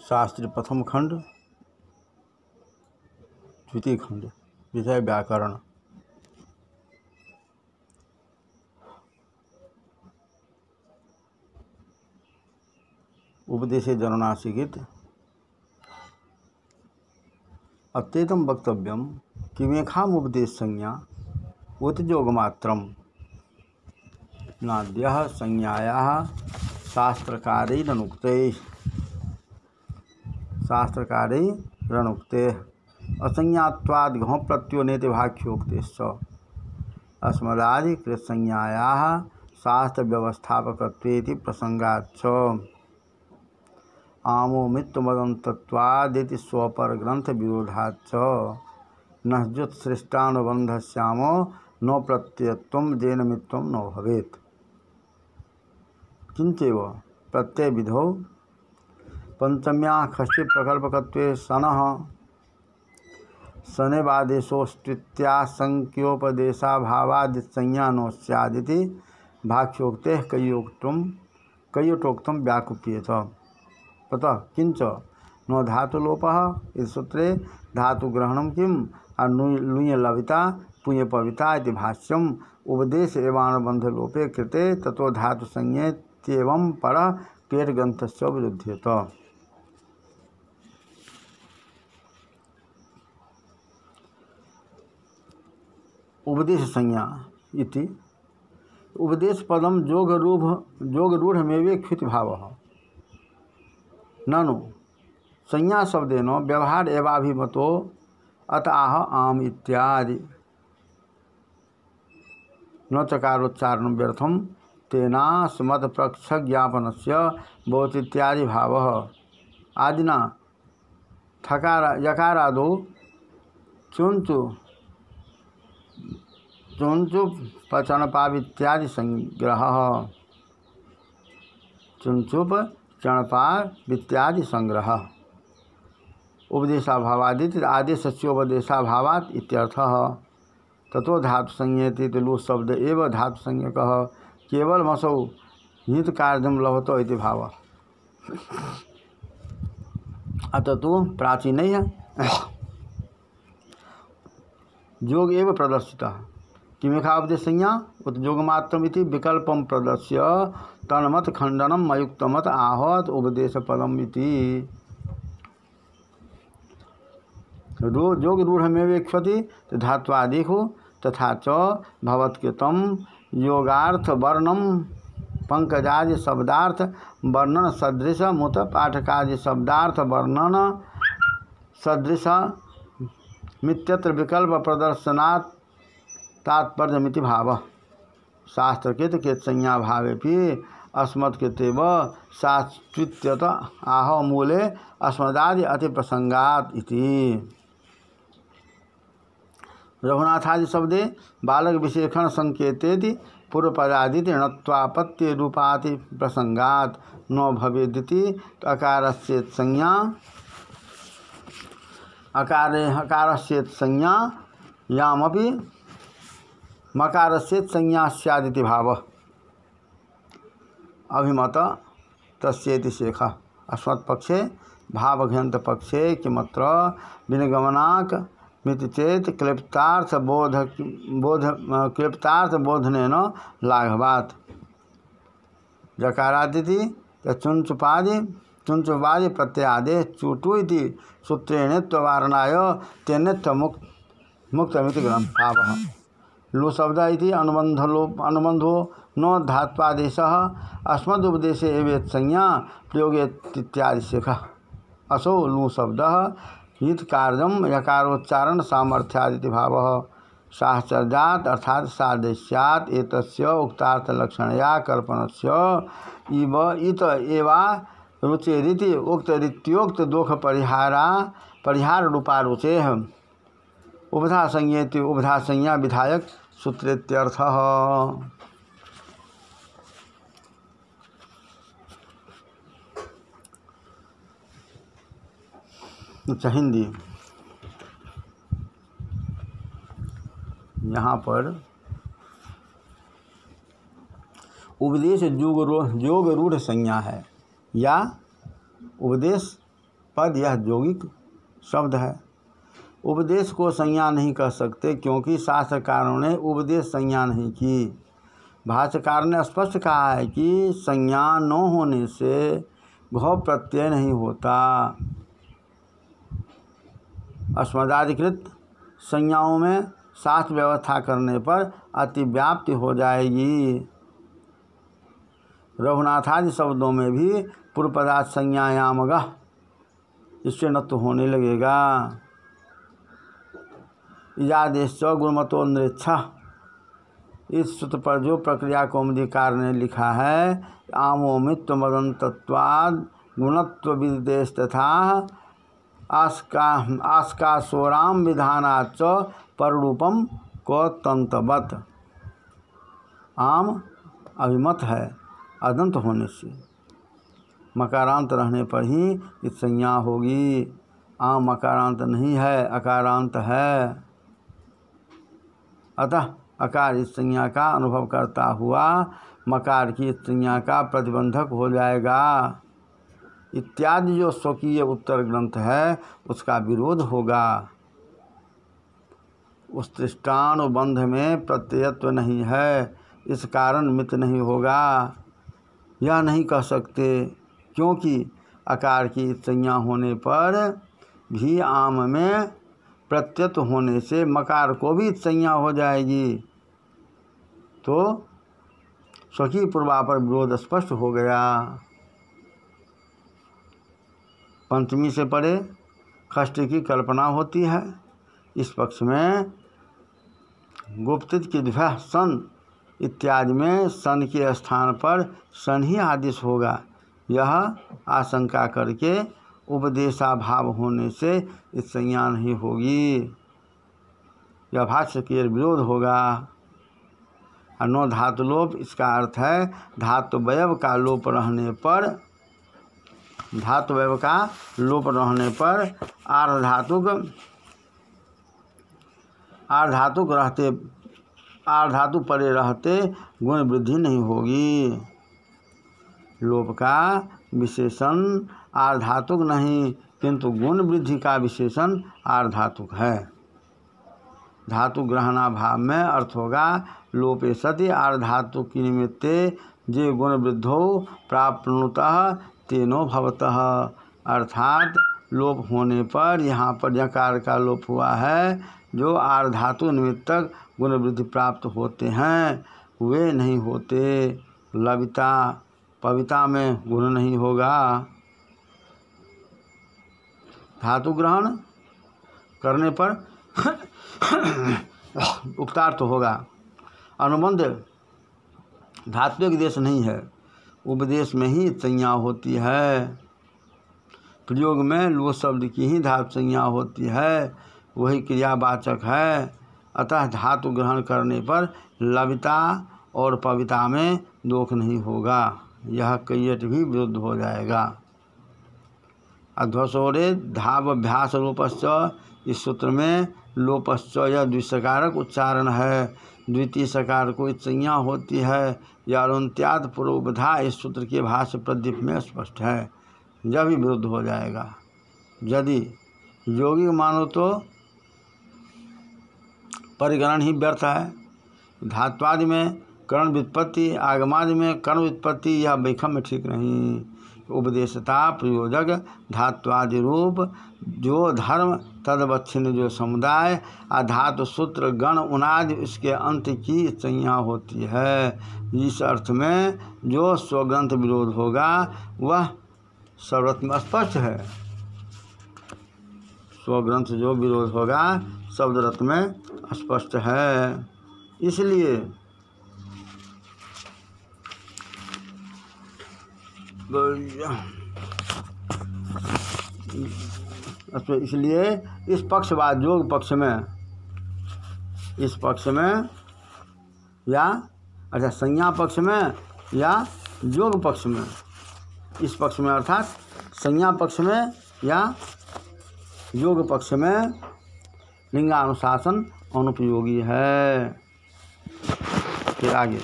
शास्त्री प्रथम खंड द्वितीय खंड विषय व्याकरण। उपदेशे जननासिकित अत्येतम वक्तव्यम किमेखाम उपदेश संज्ञा उतयोगमात्रम नाद्यः संज्ञायाः शास्त्रकारैरनुक्ते असंज्ञात्वाद् घौ प्रत्यो नेति भाष्योक्तेश्च अस्मदादि कृतसंज्ञायाः शास्त्रव्यवस्थापकत्वेति प्रसंगाच्च आमोमित्वमदन्तत्वादिति स्वपरग्रंथ विरोधाच्च नह्युत्सृष्टानुबन्धस्यामो न प्रत्ययत्वं जेनमित्वं न भवेत्। किंचैव प्रत्ययविधौ पंचम्याः खश्चित् प्रकल्पकत्वे सनः शनैवादेशोस्त्वित्याशङ्क्योपदेशाभावादिसंज्ञा नो स्यादिति भाष्योक्तेः कयोटोक्तं व्याकुप्येत। ततः किंच न धातुलोपः इति सूत्रे धातुग्रहणं किम् लुञ् पुञ्पविता इति भाष्यम् उपदेश एवानुबन्धलोपे कृते ततो धातुसंज्ञेत्येवं परः केटग्रन्थस्य विरुध्येत। उपदेश संज्ञा इति उपदेश पदम जोगरूढ़मेवेक्षुति भावः ननु संज्ञा शब्देन व्यवहार एवाभिमतो अतः आम इत्यादि न चकारोच्चारणं व्यर्थम तेनास्मत्प्रक्षज्ञापनस्य भवतीत्यादि भावः आदिना थकार यकारादो चुंचु पचनपावित्यादि संग्रहः चुंचुप चणपावित्यादि संग्रह उपदेशाभावादिति आदेशस्योपदेशाभावात् इत्यर्थः। ततो धातुसंज्ञेति लु शब्द एव धातुसंज्ञकः केवल मसौ हित कार्यं लभतो इति भावः। अतः तो प्राचीनैः योग एव प्रदर्शितः किमेखा उपदेश संज्ञा उत योगमात्रमिति विकल्पं प्रदर्श्य तन्मत खंडनम अयुक्तमत आहत उपदेश पदम इति योग रूढ़मेवेक्षति धात्वादिषु तथा च भवत्कृतं योगार्थ वर्णम पंकजादि शब्दार्थ वर्णन सदृश मुत पाठकादि शब्दार्थ वर्णन सदृश मित्यत्र विकल्प प्रदर्शनात् तात्पर्यमिति भावः। शास्त्रकृत के संज्ञा भावेपि अस्मत्कृतेव शास्त्रित्यत आह मूले अस्मदादि अति प्रसंगात् इति। रघुनाथादि शब्दे बालक विशेषण संकेतेति पूर्वपदादिति णत्वापत्ति रूपाति प्रसंगात् न भवेदिति अकारस्य संज्ञा अकारस्य संज्ञा यामपि मकारस्य संज्ञा स्यादिति भावः। अभिमत तस्येति शेखः अस्मत्पक्षे भावघ्यंत पक्षे किमत्र विनिगमनाक मिति चेत क्लिप्तार्थ बोधनेन लाघवात्। जकारादिति चुंचुपादि प्रत्ययादेश चुटु इति सूत्रेणत्ववारणाय तेनेत्वमुक्तमिति भावः। लु शब्द इति अनुबंधो न धात्वादेशः अस्मदुपदेशे एवेत् संज्ञा प्रयोगेत्यादि शेखः। असौ लु शब्दः हित कार्यं यकारोच्चारण सामर्थ्यादिति भावः। शास्त्रजात अर्थात सादृश्यात् एतस्य उक्तार्थलक्षणया कल्पनस्य इव इत एवा रुचेरिति उक्तरीत्योक्त दोष परिहार रूपा रुचेः उपधा संज्ञेति उपधा संज्ञा विधायक सूत्रेत्यर्थः। अच्छा हिंदी यहाँ पर उपदेश योग रूढ़ संज्ञा है या उपदेश पद यह यौगिक शब्द है। उपदेश को संज्ञा नहीं कह सकते क्योंकि शास्त्रकारों ने उपदेश संज्ञा नहीं की। भाष्यकार ने स्पष्ट कहा है कि संज्ञा न होने से घौ प्रत्यय नहीं होता। अस्मदाधिकृत संज्ञाओं में शास्त्र व्यवस्था करने पर अतिव्याप्ति हो जाएगी। रघुनाथादि शब्दों में भी पूर्वपदार्थ संज्ञायामगः इससे न तो होने लगेगा। इजादेश गुणमतो नृच्छा, इस सूत्र पर जो प्रक्रिया कौमुदीकार ने लिखा है, आमोमित्व मदंतत्वाद गुणत्व विदेश तथा आस्कासोराम विधानाच पररूपम को तंतवत। आम अभिमत है अदंत होने से, मकारांत रहने पर ही इस संज्ञा होगी। आम मकारांत नहीं है, अकारांत है। अतः अकार इस संज्ञा का अनुभव करता हुआ मकार की इस संज्ञा का प्रतिबंधक हो जाएगा। इत्यादि जो स्वकीय उत्तर ग्रंथ है उसका विरोध होगा। उस दृष्टानुबंध में प्रत्ययत्व नहीं है, इस कारण मित नहीं होगा। यह नहीं कह सकते क्योंकि अकार की संज्ञा होने पर भी आम में प्रत्ययत्व होने से मकार को भी संज्ञा हो जाएगी, तो स्वकीय पूर्वापर विरोध स्पष्ट हो गया। पंचमी से परे षष्ठी की कल्पना होती है। इस पक्ष में गुप्तित की द्व्या सन इत्यादि में सन के स्थान पर सन ही आदेश होगा। यह आशंका करके उपदेशाभाव होने से इस संज्ञा नहीं होगी। यह भाष्य के विरोध होगा। नो धातु लोप, इसका अर्थ है धातुवयव का लोप रहने पर, धातुवयव का लोप रहने पर आर्धातुक रहते, आर्धातु परे रहते गुण वृद्धि नहीं होगी। लोप का विशेषण आर्धातुक नहीं किंतु गुण वृद्धि का विशेषण आर्धातुक है। धातु ग्रहणाभाव में अर्थ होगा लोपे सति आर्धातु की निमित्ते जे गुण वृद्धो प्राप्नुतः तेनो भवतः, अर्थात लोप होने पर यहाँ पर यकार का लोप हुआ है। जो आर्धातु निमित्तक गुण वृद्धि प्राप्त होते हैं वे नहीं होते। लविता पविता में गुण नहीं होगा। धातु ग्रहण करने पर उक्तार्थ होगा। अनुबंध धात्विक देश नहीं है, उपदेश में ही संज्ञा होती है। प्रयोग में लो शब्द की ही धातु संज्ञा होती है, वही क्रियावाचक है। अतः धातु ग्रहण करने पर लविता और पविता में दोष नहीं होगा। यह कैयट भी विरुद्ध हो जाएगा। अध्वसोरे धावभ्यास लोपश्च, इस सूत्र में लोपश्च यह द्विसकारक उच्चारण है। द्वितीय सकार को संज्ञा होती है। या अनुत्याद पूर्वबधा इस सूत्र के भाष्य प्रदीप में स्पष्ट है। यह भी विरुद्ध हो जाएगा। यदि योगी मानो तो परिगणन ही व्यर्थ है। धात्वादि में कर्ण व्युत्पत्ति, आगमादि में कर्ण व्युत्पत्ति, यह वैखम्य ठीक नहीं। उपदेशता प्रयोजक धात्वादि रूप जो धर्म तदवच्छिन्न जो समुदाय अधातु सूत्र गण उनादि उसके अंत की संज्ञा होती है। इस अर्थ में जो स्वग्रंथ विरोध होगा वह सर्वत्र में स्पष्ट है। स्वग्रंथ जो विरोध होगा शब्दरत्न में स्पष्ट है। इसलिए इस पक्षवाद योग पक्ष में, इस पक्ष में या अच्छा संज्ञा पक्ष में या योग पक्ष में, इस पक्ष में अर्थात संज्ञा पक्ष में या योग पक्ष में लिंगानुशासन अनुपयोगी है। फिर आगे